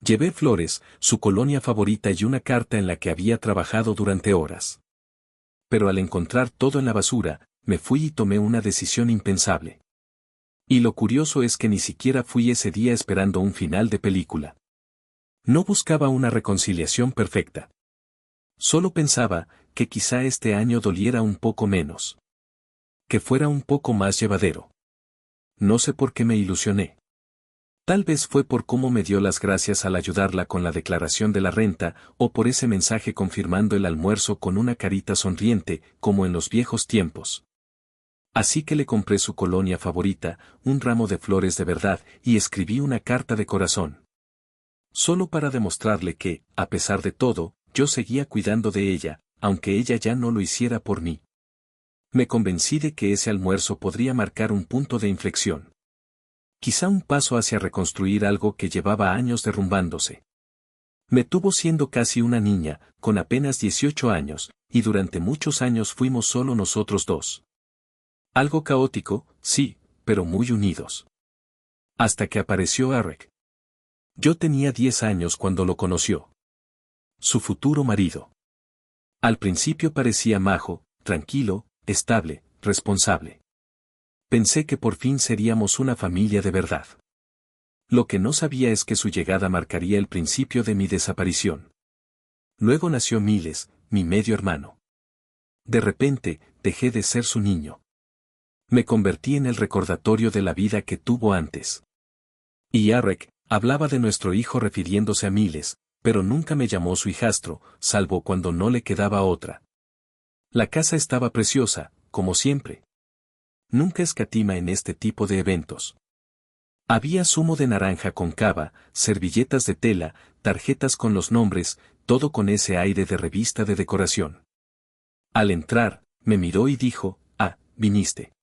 Llevé flores, su colonia favorita y una carta en la que había trabajado durante horas. Pero al encontrar todo en la basura, me fui y tomé una decisión impensable. Y lo curioso es que ni siquiera fui ese día esperando un final de película. No buscaba una reconciliación perfecta. Solo pensaba que quizá este año doliera un poco menos. Que fuera un poco más llevadero. No sé por qué me ilusioné. Tal vez fue por cómo me dio las gracias al ayudarla con la declaración de la renta, o por ese mensaje confirmando el almuerzo con una carita sonriente, como en los viejos tiempos. Así que le compré su colonia favorita, un ramo de flores de verdad, y escribí una carta de corazón. Solo para demostrarle que, a pesar de todo, yo seguía cuidando de ella, aunque ella ya no lo hiciera por mí. Me convencí de que ese almuerzo podría marcar un punto de inflexión. Quizá un paso hacia reconstruir algo que llevaba años derrumbándose. Me tuvo siendo casi una niña, con apenas 18 años, y durante muchos años fuimos solo nosotros dos. Algo caótico, sí, pero muy unidos. Hasta que apareció Eric. Yo tenía 10 años cuando lo conoció. Su futuro marido. Al principio parecía majo, tranquilo, estable, responsable. Pensé que por fin seríamos una familia de verdad. Lo que no sabía es que su llegada marcaría el principio de mi desaparición. Luego nació Miles, mi medio hermano. De repente, dejé de ser su niño. Me convertí en el recordatorio de la vida que tuvo antes. Y Eric hablaba de nuestro hijo refiriéndose a Miles, pero nunca me llamó su hijastro, salvo cuando no le quedaba otra. La casa estaba preciosa, como siempre. Nunca escatima en este tipo de eventos. Había zumo de naranja con cava, servilletas de tela, tarjetas con los nombres, todo con ese aire de revista de decoración. Al entrar, me miró y dijo, «Ah, viniste».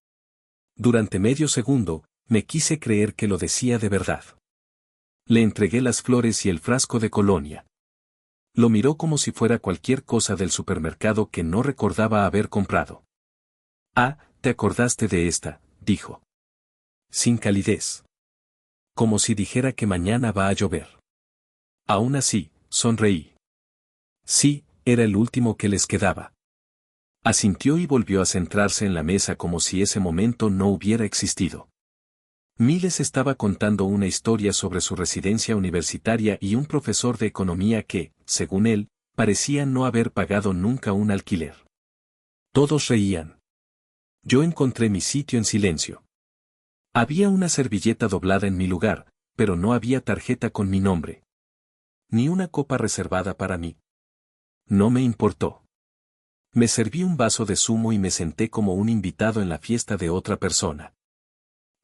Durante medio segundo, me quise creer que lo decía de verdad. Le entregué las flores y el frasco de colonia. Lo miró como si fuera cualquier cosa del supermercado que no recordaba haber comprado. «Ah, te acordaste de esta», dijo. Sin calidez. Como si dijera que mañana va a llover. Aún así, sonreí. Sí, era el último que les quedaba. Asintió y volvió a centrarse en la mesa como si ese momento no hubiera existido. Miles estaba contando una historia sobre su residencia universitaria y un profesor de economía que, según él, parecía no haber pagado nunca un alquiler. Todos reían. Yo encontré mi sitio en silencio. Había una servilleta doblada en mi lugar, pero no había tarjeta con mi nombre. Ni una copa reservada para mí. No me importó. Me serví un vaso de zumo y me senté como un invitado en la fiesta de otra persona.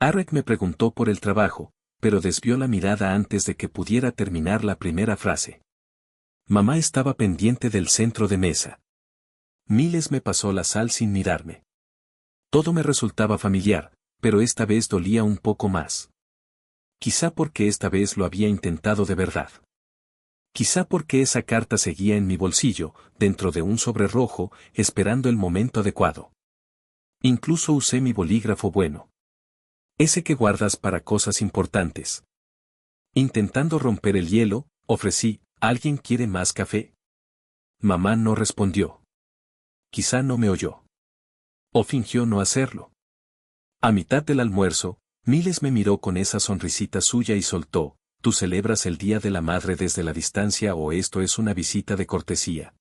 Eric me preguntó por el trabajo, pero desvió la mirada antes de que pudiera terminar la primera frase. Mamá estaba pendiente del centro de mesa. Miles me pasó la sal sin mirarme. Todo me resultaba familiar, pero esta vez dolía un poco más. Quizá porque esta vez lo había intentado de verdad. Quizá porque esa carta seguía en mi bolsillo, dentro de un sobre rojo, esperando el momento adecuado. Incluso usé mi bolígrafo bueno. Ese que guardas para cosas importantes. Intentando romper el hielo, ofrecí, ¿alguien quiere más café? Mamá no respondió. Quizá no me oyó. O fingió no hacerlo. A mitad del almuerzo, Miles me miró con esa sonrisita suya y soltó, ¿tú celebras el Día de la Madre desde la distancia o esto es una visita de cortesía?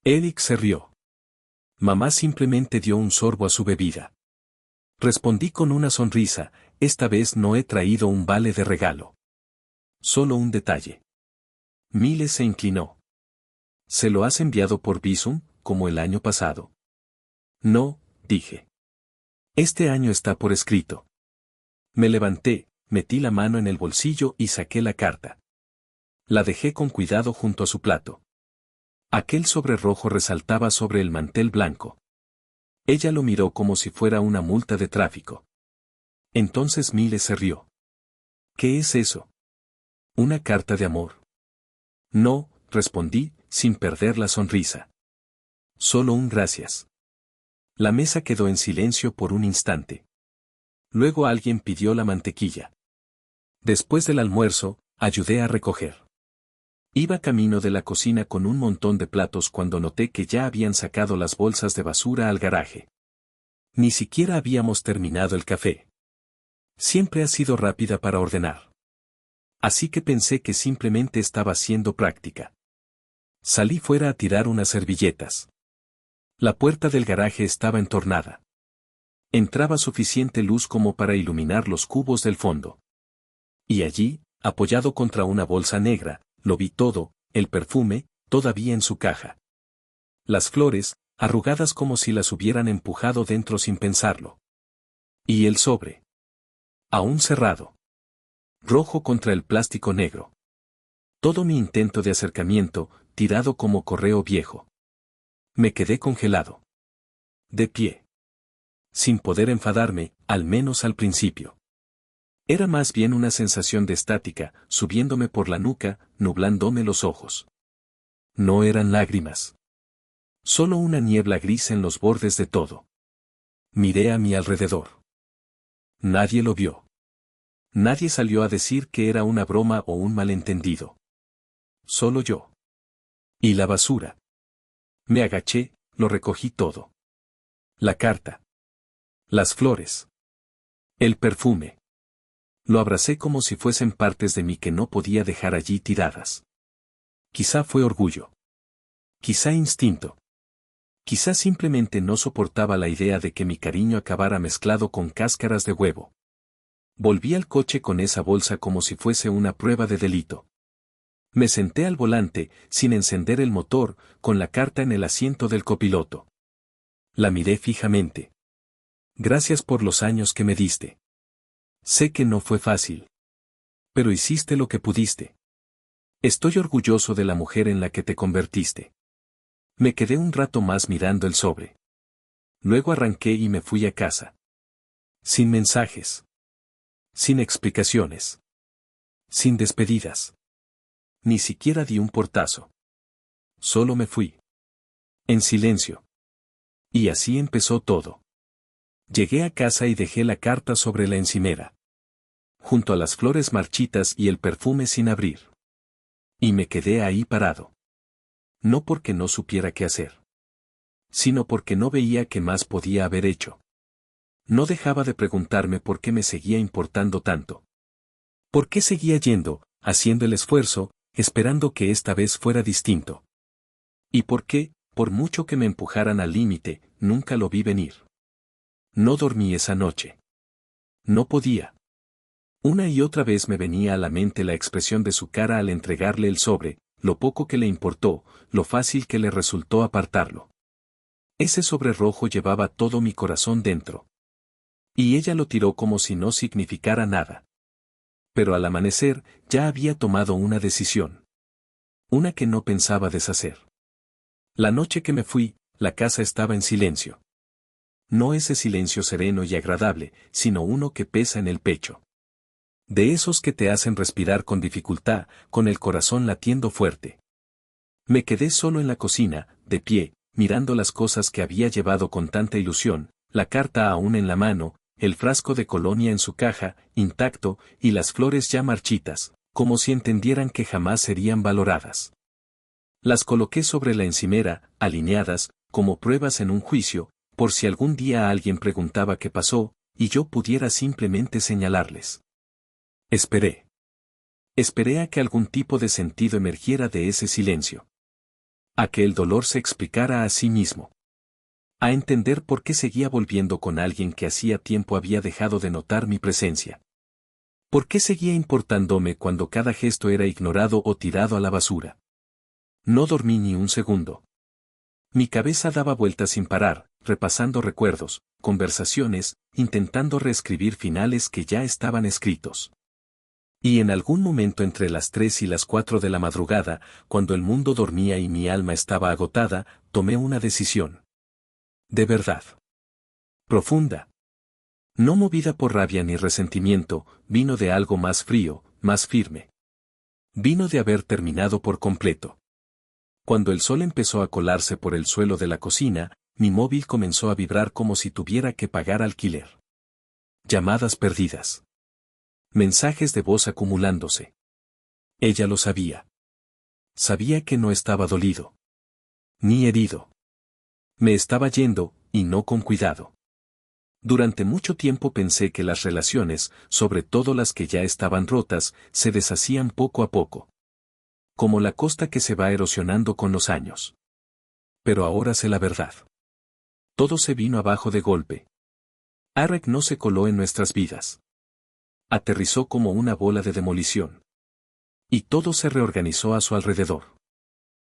Eric se rió. Mamá simplemente dio un sorbo a su bebida. Respondí con una sonrisa, esta vez no he traído un vale de regalo. Solo un detalle. Miles se inclinó. ¿Se lo has enviado por Bizum, como el año pasado? No, dije. Este año está por escrito. Me levanté, metí la mano en el bolsillo y saqué la carta. La dejé con cuidado junto a su plato. Aquel sobre rojo resaltaba sobre el mantel blanco. Ella lo miró como si fuera una multa de tráfico. Entonces Miles se rió. ¿Qué es eso? ¿Una carta de amor? No, respondí, sin perder la sonrisa. Solo un gracias. La mesa quedó en silencio por un instante. Luego alguien pidió la mantequilla. Después del almuerzo, Ayudé a recoger. Iba camino de la cocina con un montón de platos cuando noté que ya habían sacado las bolsas de basura al garaje. Ni siquiera habíamos terminado el café. Siempre ha sido rápida para ordenar. Así que pensé que simplemente estaba siendo práctica. Salí fuera a tirar unas servilletas. La puerta del garaje estaba entornada. Entraba suficiente luz como para iluminar los cubos del fondo. Y allí, apoyado contra una bolsa negra, lo vi todo, el perfume, todavía en su caja. Las flores, arrugadas como si las hubieran empujado dentro sin pensarlo. Y el sobre. Aún cerrado. Rojo contra el plástico negro. Todo mi intento de acercamiento, tirado como correo viejo. Me quedé congelado. De pie. Sin poder enfadarme, al menos al principio. Era más bien una sensación de estática, subiéndome por la nuca, nublándome los ojos. No eran lágrimas. Solo una niebla gris en los bordes de todo. Miré a mi alrededor. Nadie lo vio. Nadie salió a decir que era una broma o un malentendido. Solo yo. Y la basura. Me agaché, lo recogí todo. La carta. Las flores. El perfume. Lo abracé como si fuesen partes de mí que no podía dejar allí tiradas. Quizá fue orgullo. Quizá instinto. Quizá simplemente no soportaba la idea de que mi cariño acabara mezclado con cáscaras de huevo. Volví al coche con esa bolsa como si fuese una prueba de delito. Me senté al volante, sin encender el motor, con la carta en el asiento del copiloto. La miré fijamente. Gracias por los años que me diste. Sé que no fue fácil. Pero hiciste lo que pudiste. Estoy orgulloso de la mujer en la que te convertiste. Me quedé un rato más mirando el sobre. Luego arranqué y me fui a casa. Sin mensajes. Sin explicaciones. Sin despedidas. Ni siquiera di un portazo. Solo me fui. En silencio. Y así empezó todo. Llegué a casa y dejé la carta sobre la encimera. Junto a las flores marchitas y el perfume sin abrir. Y me quedé ahí parado. No porque no supiera qué hacer. Sino porque no veía qué más podía haber hecho. No dejaba de preguntarme por qué me seguía importando tanto. ¿Por qué seguía yendo, haciendo el esfuerzo, esperando que esta vez fuera distinto? ¿Y por qué, por mucho que me empujaran al límite, nunca lo vi venir? No dormí esa noche. No podía. Una y otra vez me venía a la mente la expresión de su cara al entregarle el sobre, lo poco que le importó, lo fácil que le resultó apartarlo. Ese sobre rojo llevaba todo mi corazón dentro. Y ella lo tiró como si no significara nada. Pero al amanecer, ya había tomado una decisión. Una que no pensaba deshacer. La noche que me fui, la casa estaba en silencio. No ese silencio sereno y agradable, sino uno que pesa en el pecho. De esos que te hacen respirar con dificultad, con el corazón latiendo fuerte. Me quedé solo en la cocina, de pie, mirando las cosas que había llevado con tanta ilusión, la carta aún en la mano, el frasco de colonia en su caja, intacto, y las flores ya marchitas, como si entendieran que jamás serían valoradas. Las coloqué sobre la encimera, alineadas, como pruebas en un juicio, por si algún día alguien preguntaba qué pasó, y yo pudiera simplemente señalarles. Esperé. Esperé a que algún tipo de sentido emergiera de ese silencio. A que el dolor se explicara a sí mismo. A entender por qué seguía volviendo con alguien que hacía tiempo había dejado de notar mi presencia. ¿Por qué seguía importándome cuando cada gesto era ignorado o tirado a la basura? No dormí ni un segundo. Mi cabeza daba vueltas sin parar, repasando recuerdos, conversaciones, intentando reescribir finales que ya estaban escritos. Y en algún momento entre las 3 y las 4 de la madrugada, cuando el mundo dormía y mi alma estaba agotada, tomé una decisión. De verdad. Profunda. No movida por rabia ni resentimiento, vino de algo más frío, más firme. Vino de haber terminado por completo. Cuando el sol empezó a colarse por el suelo de la cocina, mi móvil comenzó a vibrar como si tuviera que pagar alquiler. Llamadas perdidas. Mensajes de voz acumulándose. Ella lo sabía. Sabía que no estaba dolido. Ni herido. Me estaba yendo, y no con cuidado. Durante mucho tiempo pensé que las relaciones, sobre todo las que ya estaban rotas, se deshacían poco a poco. Como la costa que se va erosionando con los años. Pero ahora sé la verdad. Todo se vino abajo de golpe. Arek no se coló en nuestras vidas. Aterrizó como una bola de demolición. Y todo se reorganizó a su alrededor.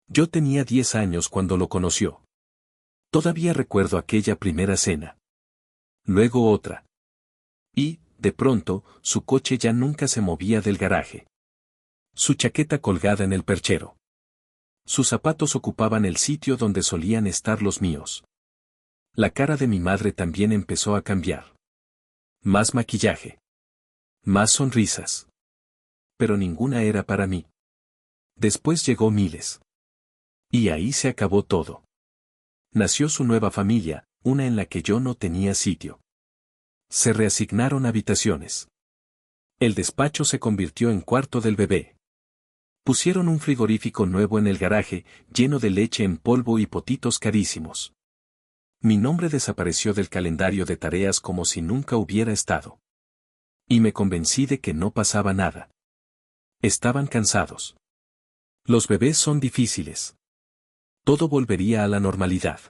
Yo tenía 10 años cuando lo conoció. Todavía recuerdo aquella primera cena. Luego otra. Y, de pronto, su coche ya nunca se movía del garaje. Su chaqueta colgada en el perchero. Sus zapatos ocupaban el sitio donde solían estar los míos. La cara de mi madre también empezó a cambiar. Más maquillaje. Más sonrisas. Pero ninguna era para mí. Después llegó Miles. Y ahí se acabó todo. Nació su nueva familia, una en la que yo no tenía sitio. Se reasignaron habitaciones. El despacho se convirtió en cuarto del bebé. Pusieron un frigorífico nuevo en el garaje, lleno de leche en polvo y potitos carísimos. Mi nombre desapareció del calendario de tareas como si nunca hubiera estado. Y me convencí de que no pasaba nada. Estaban cansados. Los bebés son difíciles. Todo volvería a la normalidad.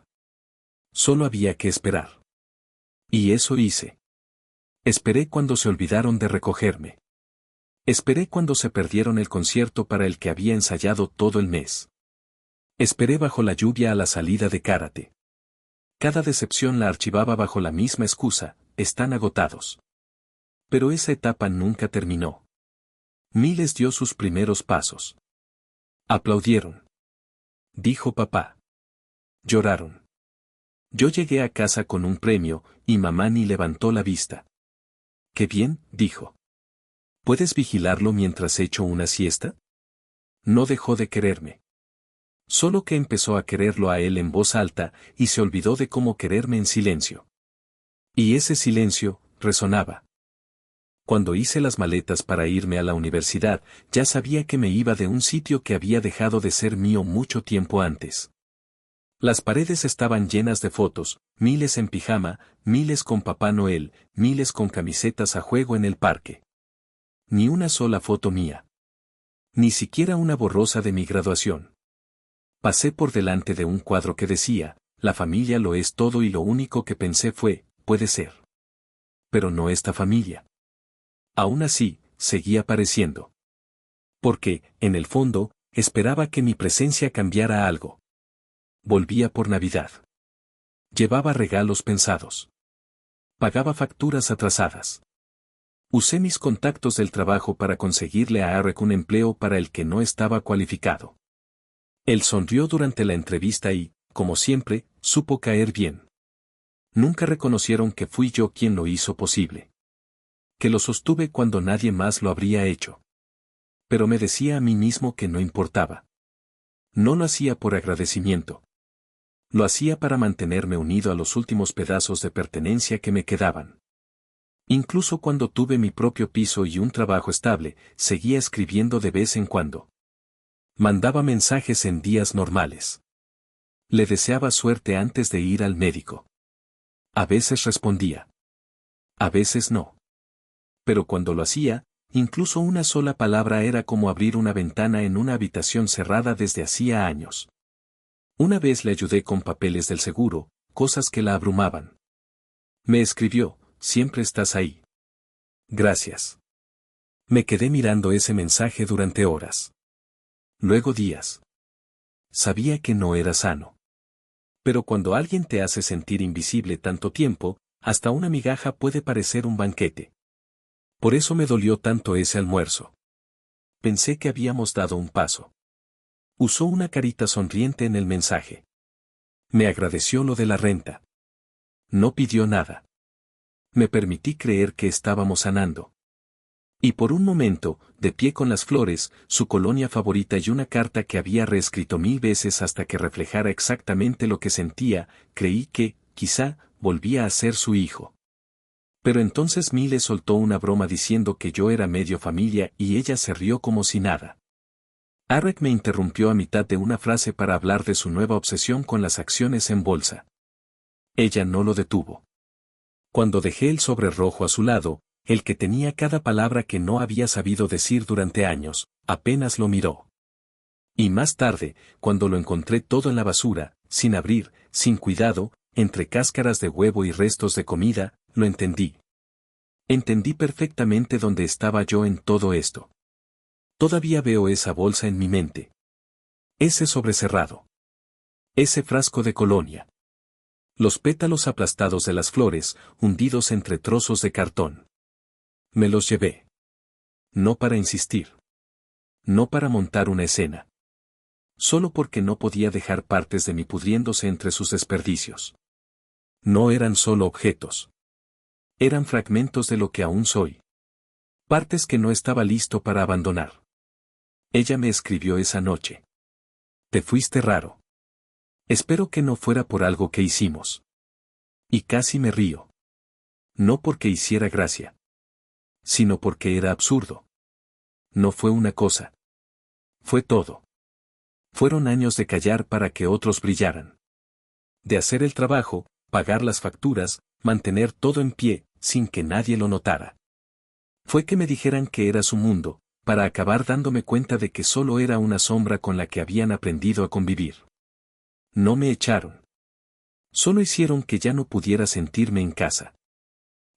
Solo había que esperar. Y eso hice. Esperé cuando se olvidaron de recogerme. Esperé cuando se perdieron el concierto para el que había ensayado todo el mes. Esperé bajo la lluvia a la salida de karate. Cada decepción la archivaba bajo la misma excusa, están agotados. Pero esa etapa nunca terminó. Miles dio sus primeros pasos. Aplaudieron. Dijo papá. Lloraron. Yo llegué a casa con un premio, y mamá ni levantó la vista. «Qué bien», dijo. «¿Puedes vigilarlo mientras echo una siesta?» No dejó de quererme. Solo que empezó a quererlo a él en voz alta, y se olvidó de cómo quererme en silencio. Y ese silencio, resonaba. Cuando hice las maletas para irme a la universidad, ya sabía que me iba de un sitio que había dejado de ser mío mucho tiempo antes. Las paredes estaban llenas de fotos, Miles en pijama, Miles con Papá Noel, Miles con camisetas a juego en el parque. Ni una sola foto mía. Ni siquiera una borrosa de mi graduación. Pasé por delante de un cuadro que decía, «La familia lo es todo», y lo único que pensé fue, «puede ser». Pero no esta familia. Aún así, seguía apareciendo. Porque, en el fondo, esperaba que mi presencia cambiara algo. Volvía por Navidad. Llevaba regalos pensados. Pagaba facturas atrasadas. Usé mis contactos del trabajo para conseguirle a Arek un empleo para el que no estaba cualificado. Él sonrió durante la entrevista y, como siempre, supo caer bien. Nunca reconocieron que fui yo quien lo hizo posible. Que lo sostuve cuando nadie más lo habría hecho. Pero me decía a mí mismo que no importaba. No lo hacía por agradecimiento. Lo hacía para mantenerme unido a los últimos pedazos de pertenencia que me quedaban. Incluso cuando tuve mi propio piso y un trabajo estable, seguía escribiendo de vez en cuando. Mandaba mensajes en días normales. Le deseaba suerte antes de ir al médico. A veces respondía. A veces no. Pero cuando lo hacía, incluso una sola palabra era como abrir una ventana en una habitación cerrada desde hacía años. Una vez le ayudé con papeles del seguro, cosas que la abrumaban. Me escribió, «Siempre estás ahí». Gracias. Me quedé mirando ese mensaje durante horas. Luego días. Sabía que no era sano. Pero cuando alguien te hace sentir invisible tanto tiempo, hasta una migaja puede parecer un banquete. Por eso me dolió tanto ese almuerzo. Pensé que habíamos dado un paso. Usó una carita sonriente en el mensaje. Me agradeció lo de la renta. No pidió nada. Me permití creer que estábamos sanando. Y por un momento, de pie con las flores, su colonia favorita y una carta que había reescrito 1000 veces hasta que reflejara exactamente lo que sentía, creí que, quizá, volvía a ser su hijo. Pero entonces Miles soltó una broma diciendo que yo era medio familia y ella se rió como si nada. Arek me interrumpió a mitad de una frase para hablar de su nueva obsesión con las acciones en bolsa. Ella no lo detuvo. Cuando dejé el sobre rojo a su lado, el que tenía cada palabra que no había sabido decir durante años, apenas lo miró. Y más tarde, cuando lo encontré todo en la basura, sin abrir, sin cuidado, entre cáscaras de huevo y restos de comida, lo entendí. Entendí perfectamente dónde estaba yo en todo esto. Todavía veo esa bolsa en mi mente. Ese sobre cerrado. Ese frasco de colonia. Los pétalos aplastados de las flores, hundidos entre trozos de cartón. Me los llevé. No para insistir. No para montar una escena. Solo porque no podía dejar partes de mí pudriéndose entre sus desperdicios. No eran solo objetos. Eran fragmentos de lo que aún soy. Partes que no estaba listo para abandonar. Ella me escribió esa noche. Te fuiste raro. Espero que no fuera por algo que hicimos. Y casi me río. No porque hiciera gracia. Sino porque era absurdo. No fue una cosa. Fue todo. Fueron años de callar para que otros brillaran. De hacer el trabajo, pagar las facturas, mantener todo en pie, sin que nadie lo notara. Fue que me dijeran que era su mundo, para acabar dándome cuenta de que solo era una sombra con la que habían aprendido a convivir. No me echaron. Solo hicieron que ya no pudiera sentirme en casa.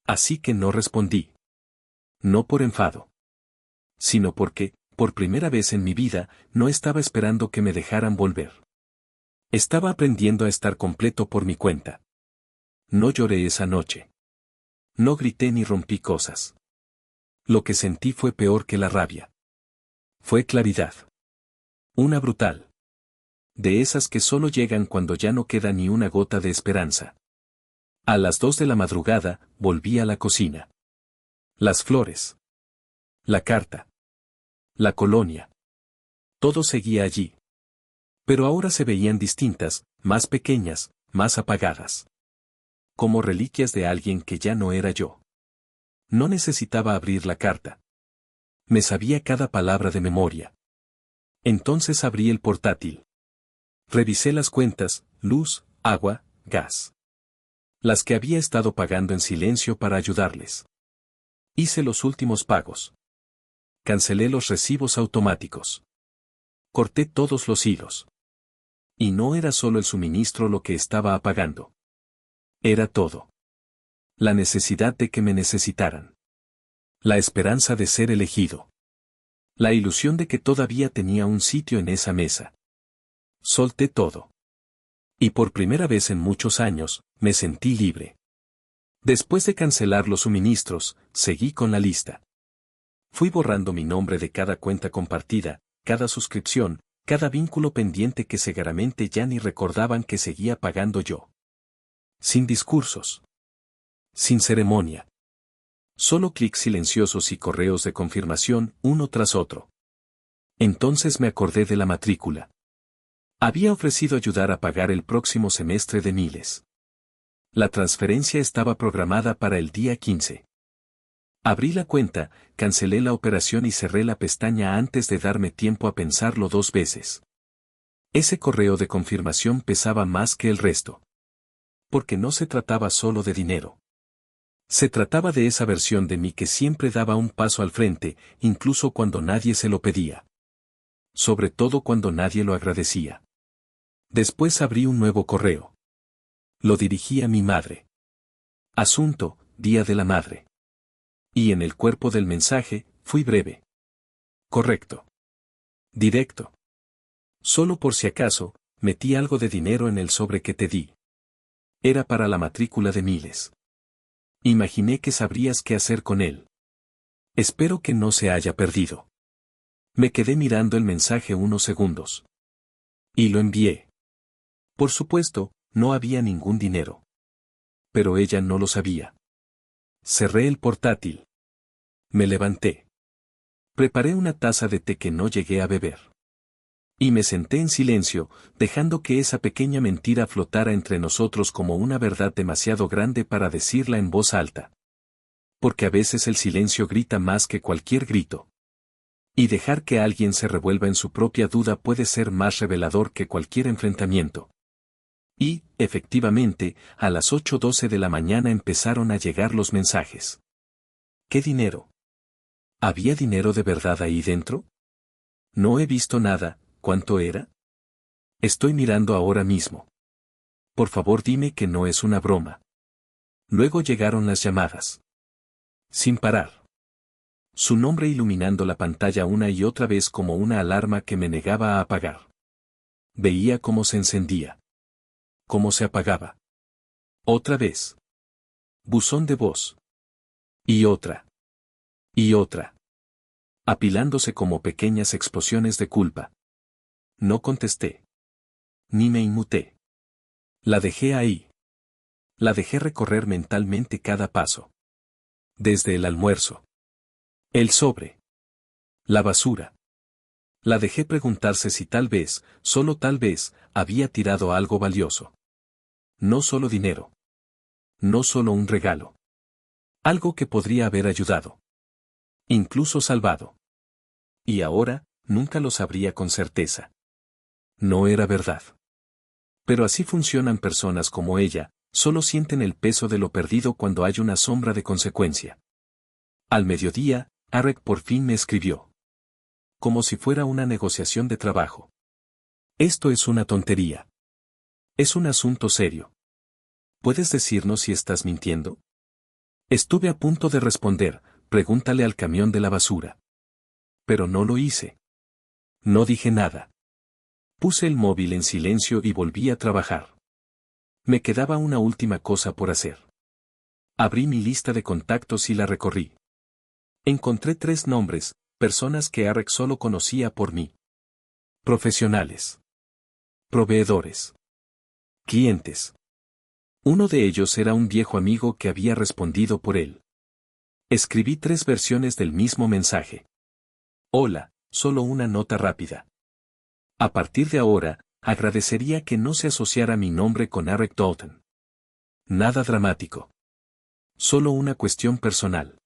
Así que no respondí. No por enfado. Sino porque, por primera vez en mi vida, no estaba esperando que me dejaran volver. Estaba aprendiendo a estar completo por mi cuenta. No lloré esa noche. No grité ni rompí cosas. Lo que sentí fue peor que la rabia. Fue claridad. Una brutal. De esas que solo llegan cuando ya no queda ni una gota de esperanza. A las 2 de la madrugada, volví a la cocina. Las flores. La carta. La colonia. Todo seguía allí. Pero ahora se veían distintas, más pequeñas, más apagadas. Como reliquias de alguien que ya no era yo. No necesitaba abrir la carta. Me sabía cada palabra de memoria. Entonces abrí el portátil. Revisé las cuentas, luz, agua, gas. Las que había estado pagando en silencio para ayudarles. Hice los últimos pagos. Cancelé los recibos automáticos. Corté todos los hilos. Y no era solo el suministro lo que estaba apagando. Era todo. La necesidad de que me necesitaran. La esperanza de ser elegido. La ilusión de que todavía tenía un sitio en esa mesa. Solté todo. Y por primera vez en muchos años, me sentí libre. Después de cancelar los suministros, seguí con la lista. Fui borrando mi nombre de cada cuenta compartida, cada suscripción, cada vínculo pendiente que seguramente ya ni recordaban que seguía pagando yo. Sin discursos. Sin ceremonia. Solo clics silenciosos y correos de confirmación, uno tras otro. Entonces me acordé de la matrícula. Había ofrecido ayudar a pagar el próximo semestre de Miles. La transferencia estaba programada para el día 15. Abrí la cuenta, cancelé la operación y cerré la pestaña antes de darme tiempo a pensarlo 2 veces. Ese correo de confirmación pesaba más que el resto. Porque no se trataba solo de dinero. Se trataba de esa versión de mí que siempre daba un paso al frente, incluso cuando nadie se lo pedía. Sobre todo cuando nadie lo agradecía. Después abrí un nuevo correo. Lo dirigí a mi madre. Asunto, Día de la Madre. Y en el cuerpo del mensaje, fui breve. Correcto. Directo. Solo por si acaso, metí algo de dinero en el sobre que te di. Era para la matrícula de Miles. Imaginé que sabrías qué hacer con él. Espero que no se haya perdido. Me quedé mirando el mensaje unos segundos. Y lo envié. Por supuesto, no había ningún dinero. Pero ella no lo sabía. Cerré el portátil. Me levanté. Preparé una taza de té que no llegué a beber. Y me senté en silencio, dejando que esa pequeña mentira flotara entre nosotros como una verdad demasiado grande para decirla en voz alta. Porque a veces el silencio grita más que cualquier grito. Y dejar que alguien se revuelva en su propia duda puede ser más revelador que cualquier enfrentamiento. Y, efectivamente, a las 8:12 de la mañana empezaron a llegar los mensajes. ¿Qué dinero? ¿Había dinero de verdad ahí dentro? No he visto nada. ¿Cuánto era? Estoy mirando ahora mismo. Por favor dime que no es una broma. Luego llegaron las llamadas. Sin parar. Su nombre iluminando la pantalla una y otra vez como una alarma que me negaba a apagar. Veía cómo se encendía. Cómo se apagaba. Otra vez. Buzón de voz. Y otra. Y otra. Apilándose como pequeñas explosiones de culpa. No contesté. Ni me inmuté. La dejé ahí. La dejé recorrer mentalmente cada paso. Desde el almuerzo. El sobre. La basura. La dejé preguntarse si tal vez, solo tal vez, había tirado algo valioso. No solo dinero. No solo un regalo. Algo que podría haber ayudado. Incluso salvado. Y ahora, nunca lo sabría con certeza. No era verdad. Pero así funcionan personas como ella, solo sienten el peso de lo perdido cuando hay una sombra de consecuencia. Al mediodía, Arek por fin me escribió. Como si fuera una negociación de trabajo. Esto es una tontería. Es un asunto serio. ¿Puedes decirnos si estás mintiendo? Estuve a punto de responder, pregúntale al camión de la basura. Pero no lo hice. No dije nada. Puse el móvil en silencio y volví a trabajar. Me quedaba una última cosa por hacer. Abrí mi lista de contactos y la recorrí. Encontré 3 nombres, personas que Arek solo conocía por mí. Profesionales. Proveedores. Clientes. Uno de ellos era un viejo amigo que había respondido por él. Escribí 3 versiones del mismo mensaje. Hola, solo una nota rápida. A partir de ahora, agradecería que no se asociara mi nombre con Arek Dalton. Nada dramático. Solo una cuestión personal.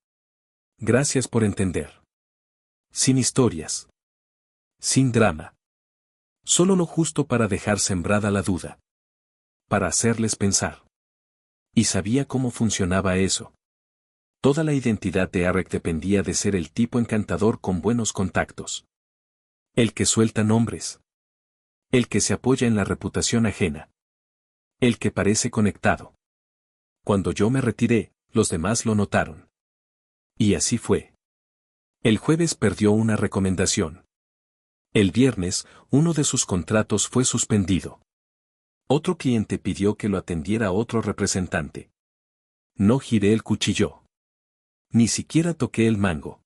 Gracias por entender. Sin historias. Sin drama. Solo lo justo para dejar sembrada la duda. Para hacerles pensar. Y sabía cómo funcionaba eso. Toda la identidad de Arek dependía de ser el tipo encantador con buenos contactos. El que suelta nombres. El que se apoya en la reputación ajena. El que parece conectado. Cuando yo me retiré, los demás lo notaron. Y así fue. El jueves perdió una recomendación. El viernes, uno de sus contratos fue suspendido. Otro cliente pidió que lo atendiera otro representante. No giré el cuchillo. Ni siquiera toqué el mango.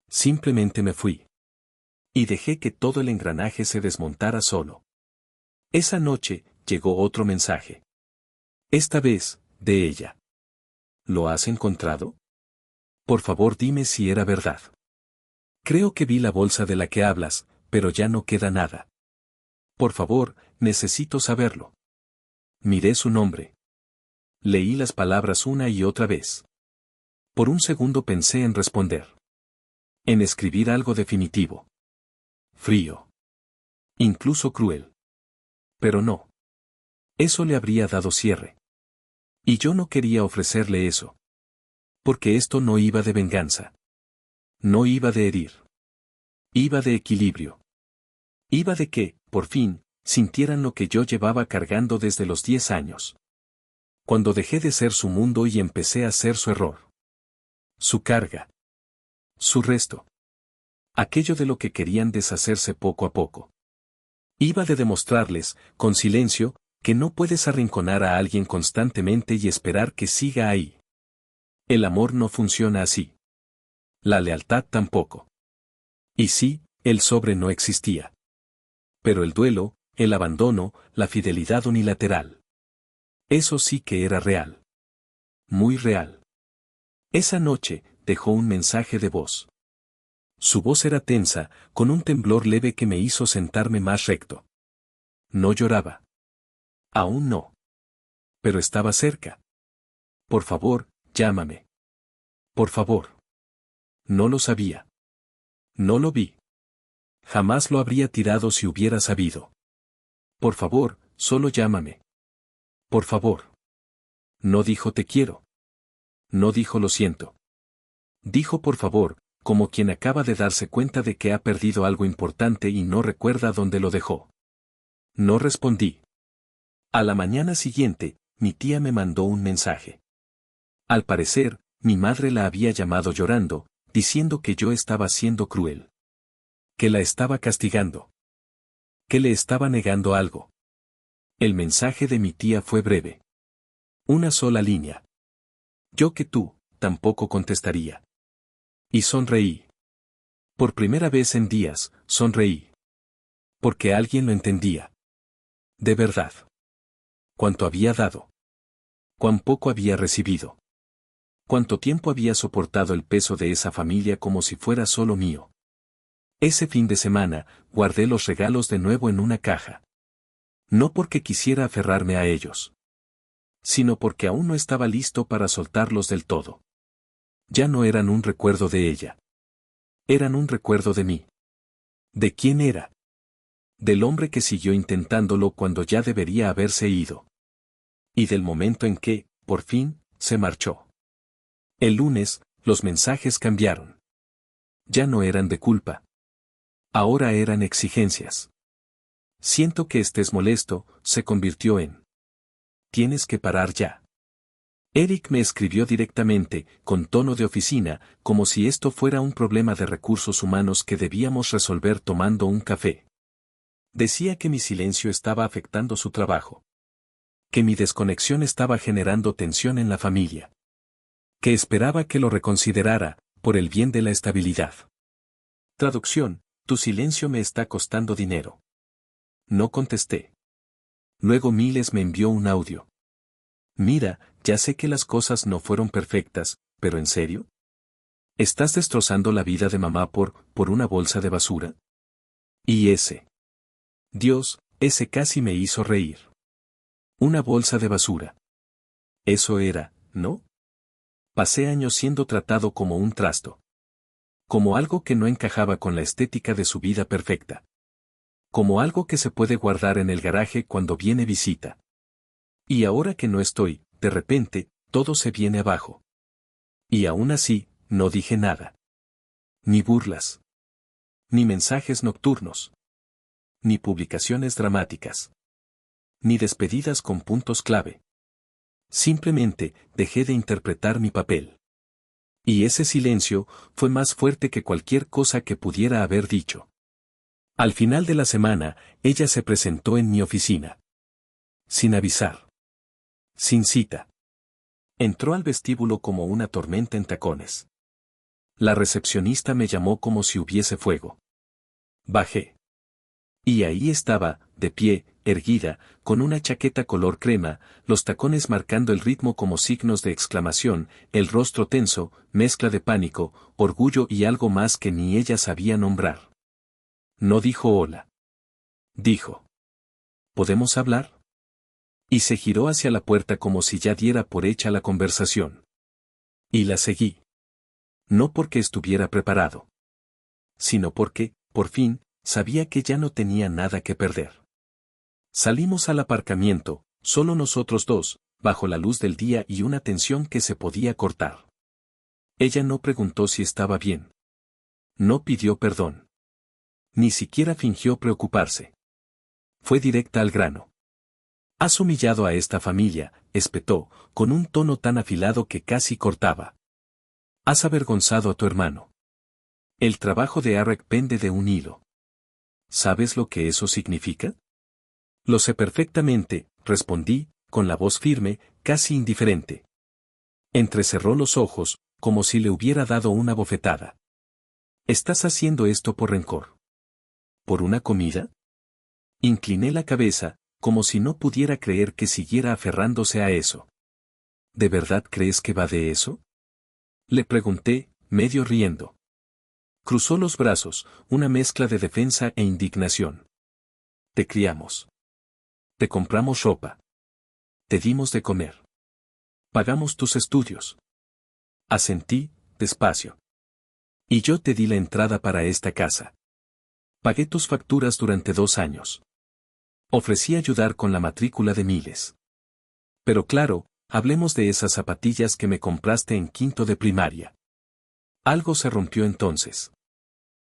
Simplemente me fui. Y dejé que todo el engranaje se desmontara solo. Esa noche, llegó otro mensaje. Esta vez, de ella. ¿Lo has encontrado? Por favor dime si era verdad. Creo que vi la bolsa de la que hablas, pero ya no queda nada. Por favor, necesito saberlo. Miré su nombre. Leí las palabras una y otra vez. Por un segundo pensé en responder. En escribir algo definitivo. Frío. Incluso cruel. Pero no. Eso le habría dado cierre. Y yo no quería ofrecerle eso. Porque esto no iba de venganza. No iba de herir. Iba de equilibrio. Iba de que, por fin, sintieran lo que yo llevaba cargando desde los 10 años. Cuando dejé de ser su mundo y empecé a ser su error. Su carga. Su resto. Aquello de lo que querían deshacerse poco a poco. Iba de demostrarles, con silencio, que no puedes arrinconar a alguien constantemente y esperar que siga ahí. El amor no funciona así. La lealtad tampoco. Y sí, el sobre no existía. Pero el duelo, el abandono, la fidelidad unilateral. Eso sí que era real. Muy real. Esa noche, dejó un mensaje de voz. Su voz era tensa, con un temblor leve que me hizo sentarme más recto. No lloraba. Aún no. Pero estaba cerca. Por favor, llámame. Por favor. No lo sabía. No lo vi. Jamás lo habría tirado si hubiera sabido. Por favor, solo llámame. Por favor. No dijo te quiero. No dijo lo siento. Dijo por favor, como quien acaba de darse cuenta de que ha perdido algo importante y no recuerda dónde lo dejó. No respondí. A la mañana siguiente, mi tía me mandó un mensaje. Al parecer, mi madre la había llamado llorando, diciendo que yo estaba siendo cruel. Que la estaba castigando. Que le estaba negando algo. El mensaje de mi tía fue breve. Una sola línea. Yo que tú, tampoco contestaría. Y sonreí. Por primera vez en días, sonreí. Porque alguien lo entendía. De verdad. Cuánto había dado. Cuán poco había recibido. Cuánto tiempo había soportado el peso de esa familia como si fuera solo mío. Ese fin de semana, guardé los regalos de nuevo en una caja. No porque quisiera aferrarme a ellos, sino porque aún no estaba listo para soltarlos del todo. Ya no eran un recuerdo de ella. Eran un recuerdo de mí. ¿De quién era? Del hombre que siguió intentándolo cuando ya debería haberse ido. Y del momento en que, por fin, se marchó. El lunes, los mensajes cambiaron. Ya no eran de culpa. Ahora eran exigencias. Siento que estés molesto, se convirtió en. Tienes que parar ya. Eric me escribió directamente, con tono de oficina, como si esto fuera un problema de recursos humanos que debíamos resolver tomando un café. Decía que mi silencio estaba afectando su trabajo. Que mi desconexión estaba generando tensión en la familia. Que esperaba que lo reconsiderara, por el bien de la estabilidad. Traducción: tu silencio me está costando dinero. No contesté. Luego Miles me envió un audio. Mira, ya sé que las cosas no fueron perfectas, pero ¿en serio? ¿Estás destrozando la vida de mamá por una bolsa de basura? Y ese. Dios, ese casi me hizo reír. Una bolsa de basura. Eso era, ¿no? Pasé años siendo tratado como un trasto. Como algo que no encajaba con la estética de su vida perfecta. Como algo que se puede guardar en el garaje cuando viene visita. Y ahora que no estoy, de repente, todo se viene abajo. Y aún así, no dije nada. Ni burlas. Ni mensajes nocturnos. Ni publicaciones dramáticas. Ni despedidas con puntos clave. Simplemente, dejé de interpretar mi papel. Y ese silencio, fue más fuerte que cualquier cosa que pudiera haber dicho. Al final de la semana, ella se presentó en mi oficina. Sin avisar. Sin cita. Entró al vestíbulo como una tormenta en tacones. La recepcionista me llamó como si hubiese fuego. Bajé. Y ahí estaba, de pie, erguida, con una chaqueta color crema, los tacones marcando el ritmo como signos de exclamación, el rostro tenso, mezcla de pánico, orgullo y algo más que ni ella sabía nombrar. No dijo hola. Dijo: ¿podemos hablar? Y se giró hacia la puerta como si ya diera por hecha la conversación. Y la seguí. No porque estuviera preparado, sino porque, por fin, sabía que ya no tenía nada que perder. Salimos al aparcamiento, solo nosotros dos, bajo la luz del día y una tensión que se podía cortar. Ella no preguntó si estaba bien. No pidió perdón. Ni siquiera fingió preocuparse. Fue directa al grano. Has humillado a esta familia, espetó, con un tono tan afilado que casi cortaba. Has avergonzado a tu hermano. El trabajo de Eric pende de un hilo. ¿Sabes lo que eso significa? Lo sé perfectamente, respondí, con la voz firme, casi indiferente. Entrecerró los ojos, como si le hubiera dado una bofetada. ¿Estás haciendo esto por rencor? ¿Por una comida? Incliné la cabeza, como si no pudiera creer que siguiera aferrándose a eso. ¿De verdad crees que va de eso? Le pregunté, medio riendo. Cruzó los brazos, una mezcla de defensa e indignación. Te criamos. Te compramos ropa. Te dimos de comer. Pagamos tus estudios. Asentí, despacio. Y yo te di la entrada para esta casa. Pagué tus facturas durante 2 años. Ofrecí ayudar con la matrícula de Miles. Pero claro, hablemos de esas zapatillas que me compraste en quinto de primaria. Algo se rompió entonces.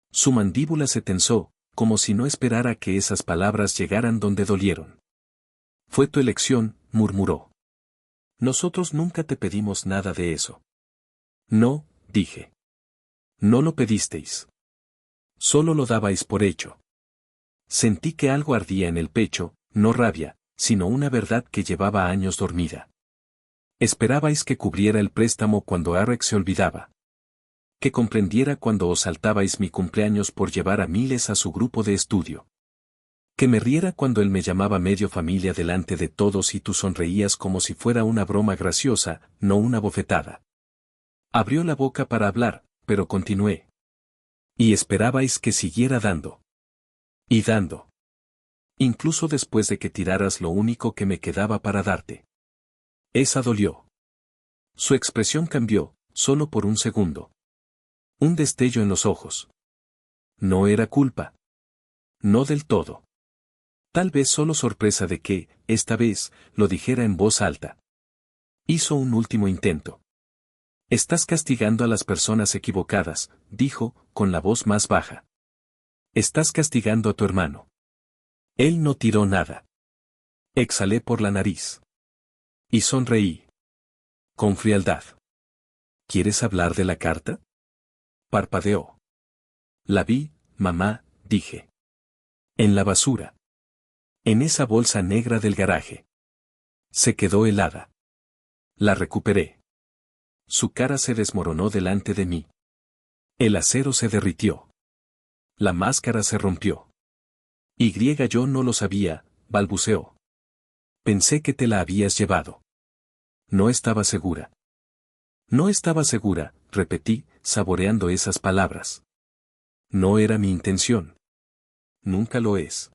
Su mandíbula se tensó, como si no esperara que esas palabras llegaran donde dolieron. Fue tu elección, murmuró. Nosotros nunca te pedimos nada de eso. No, dije. No lo pedisteis. Solo lo dabais por hecho. Sentí que algo ardía en el pecho, no rabia, sino una verdad que llevaba años dormida. Esperabais que cubriera el préstamo cuando Arek se olvidaba. Que comprendiera cuando os saltabais mi cumpleaños por llevar a Miles a su grupo de estudio. Que me riera cuando él me llamaba medio familia delante de todos y tú sonreías como si fuera una broma graciosa, no una bofetada. Abrió la boca para hablar, pero continué. Y esperabais que siguiera dando. Y dando. Incluso después de que tiraras lo único que me quedaba para darte. Esa dolió. Su expresión cambió, solo por un segundo. Un destello en los ojos. No era culpa. No del todo. Tal vez solo sorpresa de que, esta vez, lo dijera en voz alta. Hizo un último intento. Estás castigando a las personas equivocadas, dijo, con la voz más baja. Estás castigando a tu hermano. Él no tiró nada. Exhalé por la nariz. Y sonreí. Con frialdad. ¿Quieres hablar de la carta? Parpadeó. La vi, mamá, dije. En la basura. En esa bolsa negra del garaje. Se quedó helada. La recuperé. Su cara se desmoronó delante de mí. El acero se derritió. La máscara se rompió. Yo no lo sabía, balbuceó. Pensé que te la habías llevado. No estaba segura. No estaba segura, repetí, saboreando esas palabras. No era mi intención. Nunca lo es.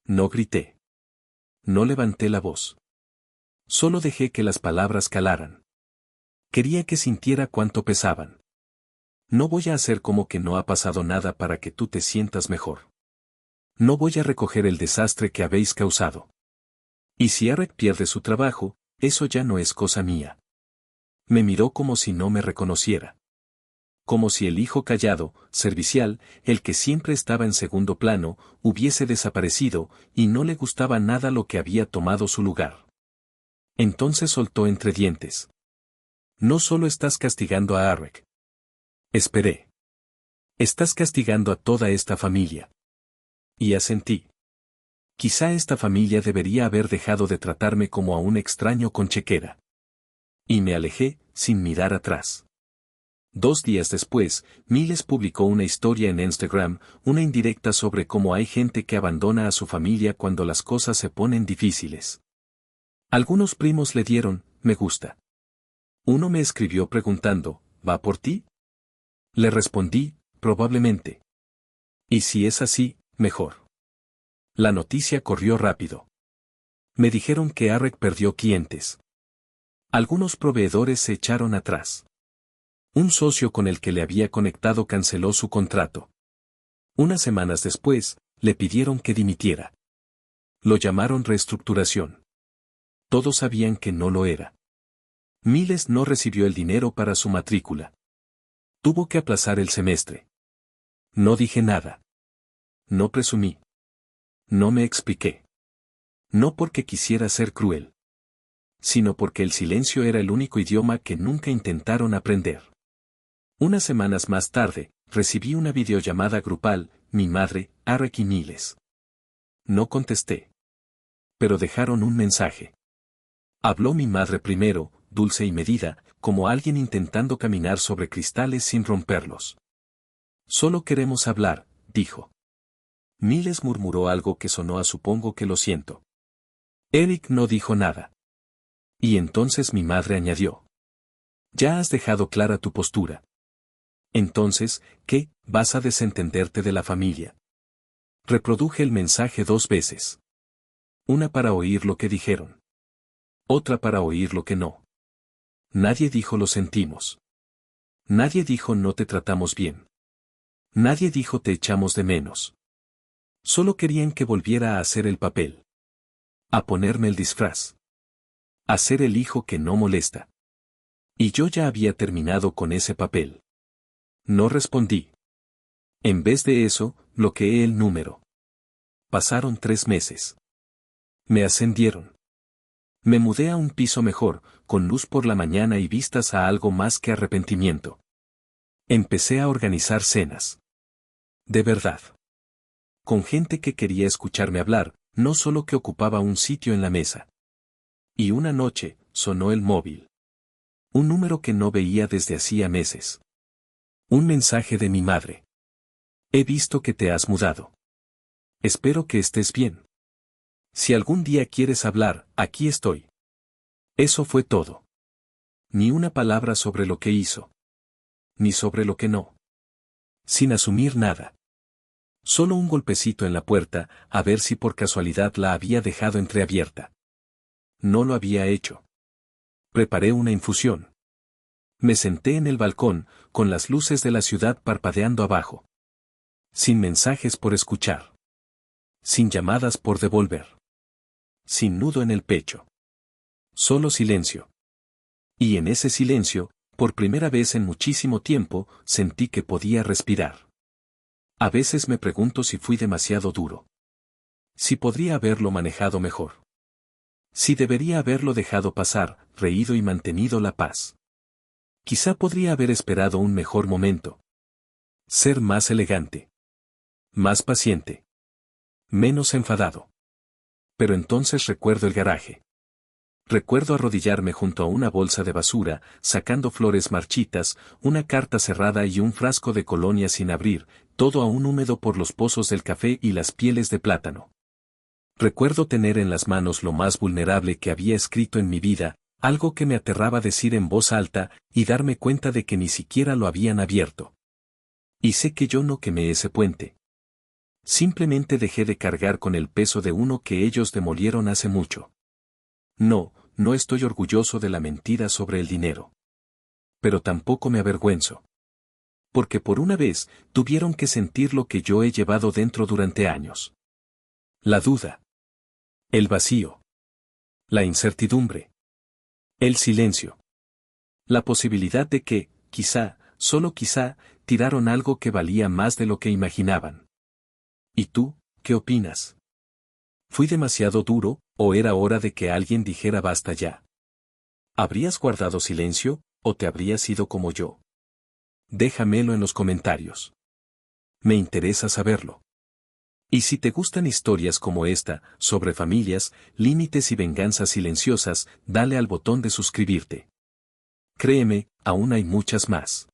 No grité. No levanté la voz. Solo dejé que las palabras calaran. Quería que sintiera cuánto pesaban. No voy a hacer como que no ha pasado nada para que tú te sientas mejor. No voy a recoger el desastre que habéis causado. Y si Arek pierde su trabajo, eso ya no es cosa mía. Me miró como si no me reconociera. Como si el hijo callado, servicial, el que siempre estaba en segundo plano, hubiese desaparecido, y no le gustaba nada lo que había tomado su lugar. Entonces soltó entre dientes. No solo estás castigando a Arek. Esperé. Estás castigando a toda esta familia. Y asentí. Quizá esta familia debería haber dejado de tratarme como a un extraño con chequera. Y me alejé, sin mirar atrás. 2 días después, Miles publicó una historia en Instagram, una indirecta sobre cómo hay gente que abandona a su familia cuando las cosas se ponen difíciles. Algunos primos le dieron, me gusta. Uno me escribió preguntando, ¿va por ti? Le respondí, probablemente. Y si es así, mejor. La noticia corrió rápido. Me dijeron que Arek perdió clientes. Algunos proveedores se echaron atrás. Un socio con el que le había conectado canceló su contrato. Unas semanas después, le pidieron que dimitiera. Lo llamaron reestructuración. Todos sabían que no lo era. Miles no recibió el dinero para su matrícula. Tuvo que aplazar el semestre. No dije nada. No presumí. No me expliqué. No porque quisiera ser cruel. Sino porque el silencio era el único idioma que nunca intentaron aprender. Unas semanas más tarde, recibí una videollamada grupal, mi madre, Arek y Miles. No contesté. Pero dejaron un mensaje. Habló mi madre primero, dulce y medida, como alguien intentando caminar sobre cristales sin romperlos. Solo queremos hablar, dijo. Miles murmuró algo que sonó a supongo que lo siento. Eric no dijo nada. Y entonces mi madre añadió. Ya has dejado clara tu postura. Entonces, ¿qué? ¿Vas a desentenderte de la familia? Reproduje el mensaje 2 veces. Una para oír lo que dijeron. Otra para oír lo que no. Nadie dijo lo sentimos. Nadie dijo no te tratamos bien. Nadie dijo te echamos de menos. Solo querían que volviera a hacer el papel. A ponerme el disfraz. A ser el hijo que no molesta. Y yo ya había terminado con ese papel. No respondí. En vez de eso, bloqueé el número. Pasaron 3 meses. Me ascendieron. Me mudé a un piso mejor, con luz por la mañana y vistas a algo más que arrepentimiento. Empecé a organizar cenas. De verdad. Con gente que quería escucharme hablar, no solo que ocupaba un sitio en la mesa. Y una noche, sonó el móvil. Un número que no veía desde hacía meses. Un mensaje de mi madre. He visto que te has mudado. Espero que estés bien. Si algún día quieres hablar, aquí estoy. Eso fue todo. Ni una palabra sobre lo que hizo. Ni sobre lo que no. Sin asumir nada. Solo un golpecito en la puerta, a ver si por casualidad la había dejado entreabierta. No lo había hecho. Preparé una infusión. Me senté en el balcón, con las luces de la ciudad parpadeando abajo. Sin mensajes por escuchar. Sin llamadas por devolver. Sin nudo en el pecho. Solo silencio. Y en ese silencio, por primera vez en muchísimo tiempo, sentí que podía respirar. A veces me pregunto si fui demasiado duro. Si podría haberlo manejado mejor. Si debería haberlo dejado pasar, reído y mantenido la paz. Quizá podría haber esperado un mejor momento. Ser más elegante. Más paciente. Menos enfadado. Pero entonces recuerdo el garaje. Recuerdo arrodillarme junto a una bolsa de basura, sacando flores marchitas, una carta cerrada y un frasco de colonia sin abrir, todo aún húmedo por los pozos del café y las pieles de plátano. Recuerdo tener en las manos lo más vulnerable que había escrito en mi vida, algo que me aterraba decir en voz alta, y darme cuenta de que ni siquiera lo habían abierto. Y sé que yo no quemé ese puente. Simplemente dejé de cargar con el peso de uno que ellos demolieron hace mucho. No estoy orgulloso de la mentira sobre el dinero. Pero tampoco me avergüenzo. Porque por una vez, tuvieron que sentir lo que yo he llevado dentro durante años. La duda. El vacío. La incertidumbre. El silencio. La posibilidad de que, quizá, solo quizá, tiraron algo que valía más de lo que imaginaban. ¿Y tú, qué opinas? ¿Fui demasiado duro, o era hora de que alguien dijera basta ya? ¿Habrías guardado silencio, o te habrías ido como yo? Déjamelo en los comentarios. Me interesa saberlo. Y si te gustan historias como esta, sobre familias, límites y venganzas silenciosas, dale al botón de suscribirte. Créeme, aún hay muchas más.